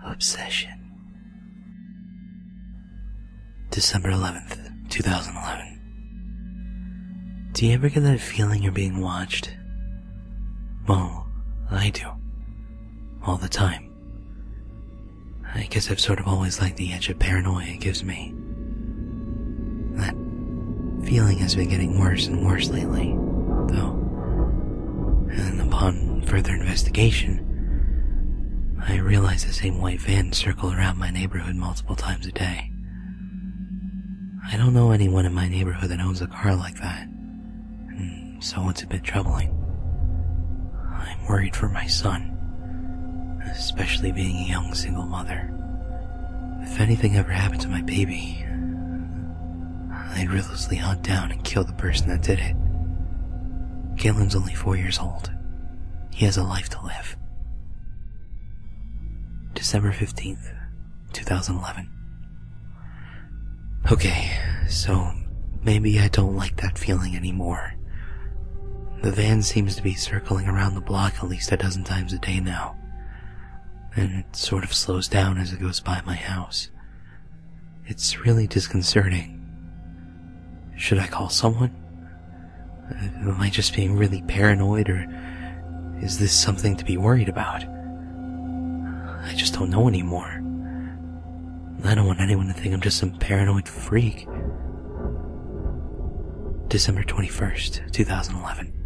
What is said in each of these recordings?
Obsession. December 11th, 2011. Do you ever get that feeling you're being watched? Well, I do. All the time. I guess I've sort of always liked the edge of paranoia it gives me. That feeling has been getting worse and worse lately, though. And upon further investigation, I realized the same white van circled around my neighborhood multiple times a day. I don't know anyone in my neighborhood that owns a car like that, and so it's a bit troubling. I'm worried for my son, especially being a young single mother. If anything ever happened to my baby, I'd ruthlessly hunt down and kill the person that did it. Galen's only 4 years old. He has a life to live. December 15th, 2011. Okay, so maybe I don't like that feeling anymore. The van seems to be circling around the block at least a dozen times a day now, and it sort of slows down as it goes by my house. It's really disconcerting. Should I call someone? Am I just being really paranoid, or is this something to be worried about? I just don't know anymore. I don't want anyone to think I'm just some paranoid freak. December 21st, 2011.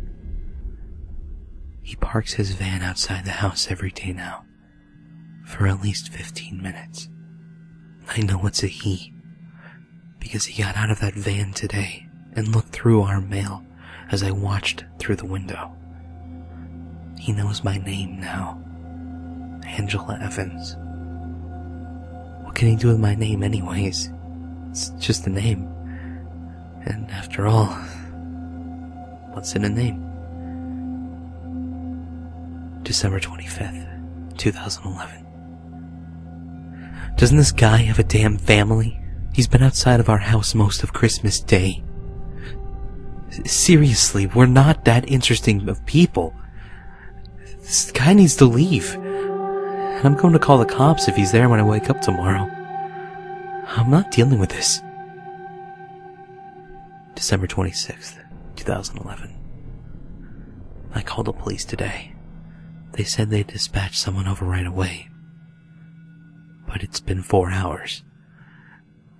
He parks his van outside the house every day now, for at least 15 minutes. I know it's a he, because he got out of that van today and looked through our mail as I watched through the window. He knows my name now. Angela Evans. What can he do with my name anyways? It's just a name. And after all, what's in a name? December 25th, 2011. Doesn't this guy have a damn family? He's been outside of our house most of Christmas Day. Seriously, we're not that interesting of people. This guy needs to leave. And I'm going to call the cops if he's there when I wake up tomorrow. I'm not dealing with this. December 26th, 2011. I called the police today. They said they'd dispatch someone over right away. But it's been 4 hours,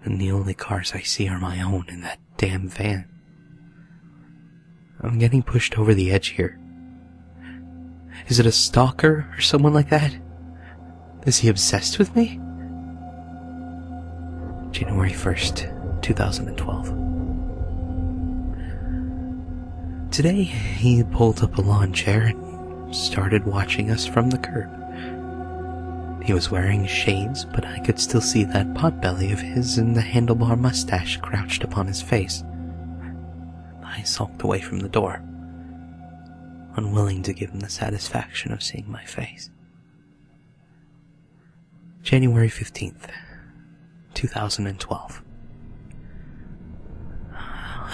and the only cars I see are my own in that damn van. I'm getting pushed over the edge here. Is it a stalker or someone like that? Is he obsessed with me? January 1st, 2012. Today, he pulled up a lawn chair and started watching us from the curb. He was wearing shades, but I could still see that potbelly of his and the handlebar mustache crouched upon his face. I sulked away from the door, unwilling to give him the satisfaction of seeing my face. January 15th, 2012.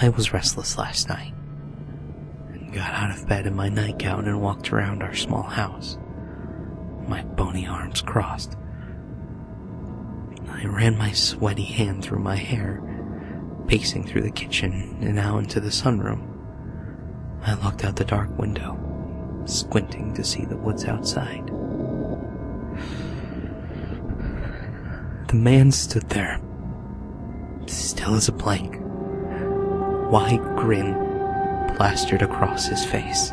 I was restless last night, and got out of bed in my nightgown and walked around our small house, my bony arms crossed. I ran my sweaty hand through my hair, pacing through the kitchen and out into the sunroom. I looked out the dark window, squinting to see the woods outside. The man stood there, still as a blank, wide grin plastered across his face.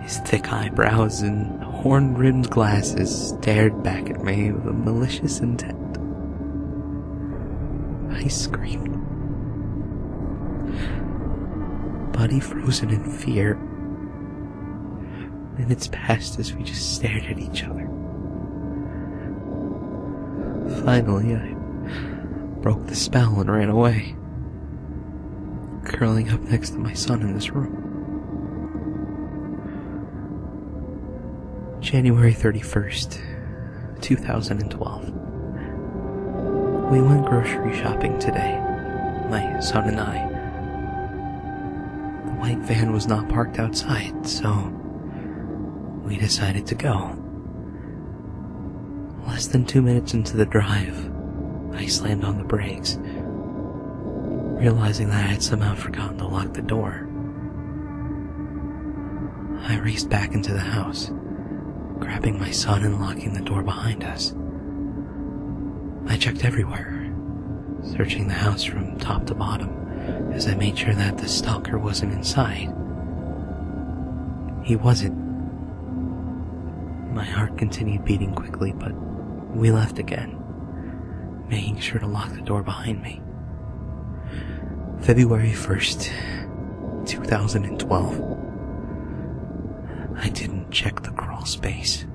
His thick eyebrows and horn-rimmed glasses stared back at me with a malicious intent. I screamed. Body frozen in fear. Minutes passed as we just stared at each other. Finally, I broke the spell and ran away, curling up next to my son in this room. January 31st, 2012. We went grocery shopping today, my son and I. The white van was not parked outside, so we decided to go. Less than 2 minutes into the drive, I slammed on the brakes, realizing that I had somehow forgotten to lock the door. I raced back into the house, grabbing my son and locking the door behind us. I checked everywhere, searching the house from top to bottom as I made sure that the stalker wasn't inside. He wasn't. My heart continued beating quickly, but we left again, making sure to lock the door behind me. February 1st, 2012. I didn't check the crawl space.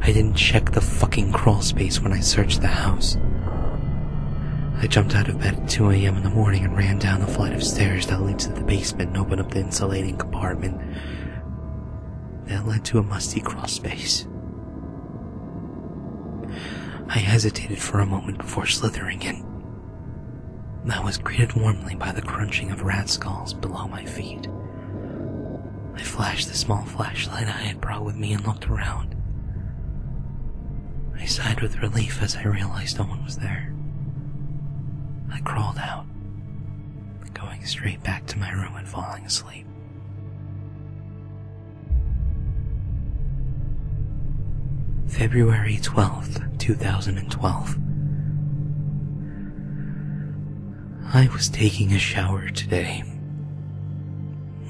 I didn't check the fucking crawl space when I searched the house. I jumped out of bed at 2 a.m. in the morning and ran down the flight of stairs that leads to the basement and opened up the insulating compartment that led to a musty crawl space. I hesitated for a moment before slithering in. I was greeted warmly by the crunching of rat skulls below my feet. I flashed the small flashlight I had brought with me and looked around. I sighed with relief as I realized no one was there. I crawled out, going straight back to my room and falling asleep. February 12th, 2012. I was taking a shower today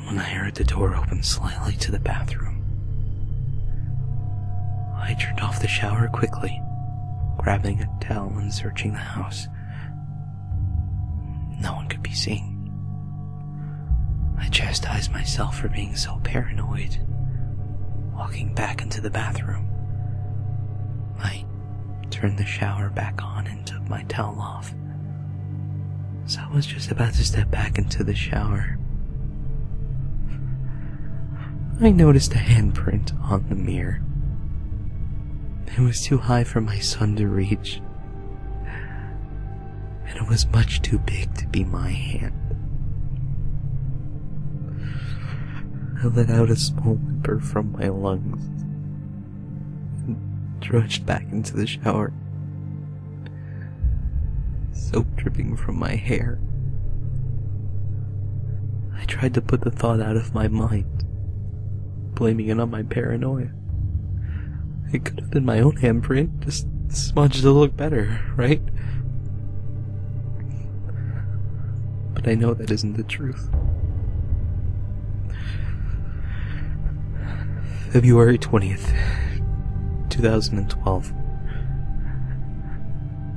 when I heard the door open slightly to the bathroom. I turned off the shower quickly, grabbing a towel and searching the house. No one could be seen. I chastised myself for being so paranoid. Walking back into the bathroom, I turned the shower back on and took my towel off. As I was just about to step back into the shower, I noticed a handprint on the mirror. It was too high for my son to reach, and it was much too big to be my hand. I let out a small whimper from my lungs and trudged back into the shower, soap dripping from my hair. I tried to put the thought out of my mind, blaming it on my paranoia. It could have been my own handprint, just smudged to look better, right? But I know that isn't the truth. February 20th, 2012.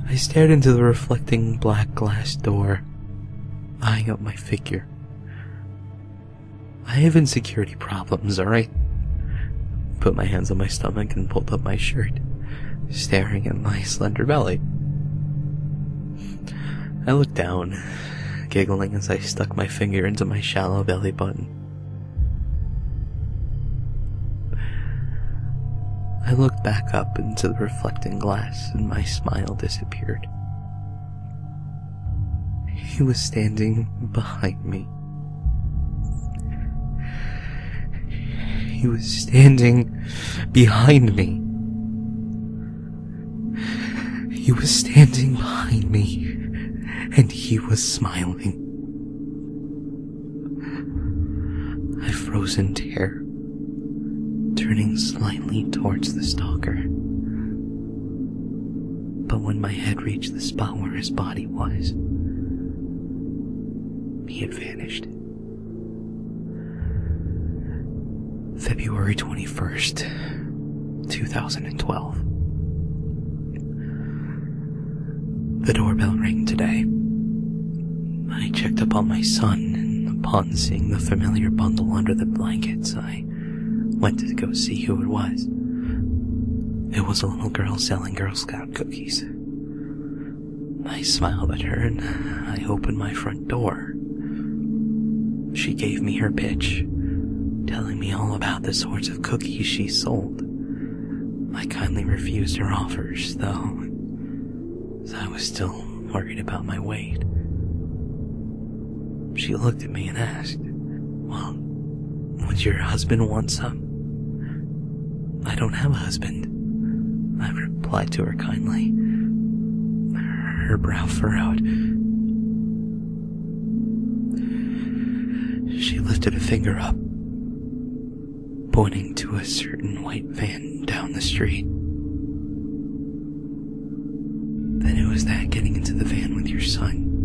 I stared into the reflecting black glass door, eyeing up my figure. I have insecurity problems, alright? Put my hands on my stomach and pulled up my shirt, staring at my slender belly. I looked down, giggling as I stuck my finger into my shallow belly button. I looked back up into the reflecting glass and my smile disappeared. He was standing behind me. He was standing behind me. He was standing behind me, and he was smiling. I froze in terror, turning slightly towards the stalker. But when my head reached the spot where his body was, he had vanished. February 21st, 2012. The doorbell rang today. I checked up on my son, and upon seeing the familiar bundle under the blankets, I went to go see who it was. It was a little girl selling Girl Scout cookies. I smiled at her and I opened my front door. She gave me her pitch, telling me all about the sorts of cookies she sold. I kindly refused her offers, though, as I was still worried about my weight. She looked at me and asked, "Well, would your husband want some?" "I don't have a husband," I replied to her kindly, her brow furrowed. She lifted a finger up, pointing to a certain white van down the street. Then who was that getting into the van with your son?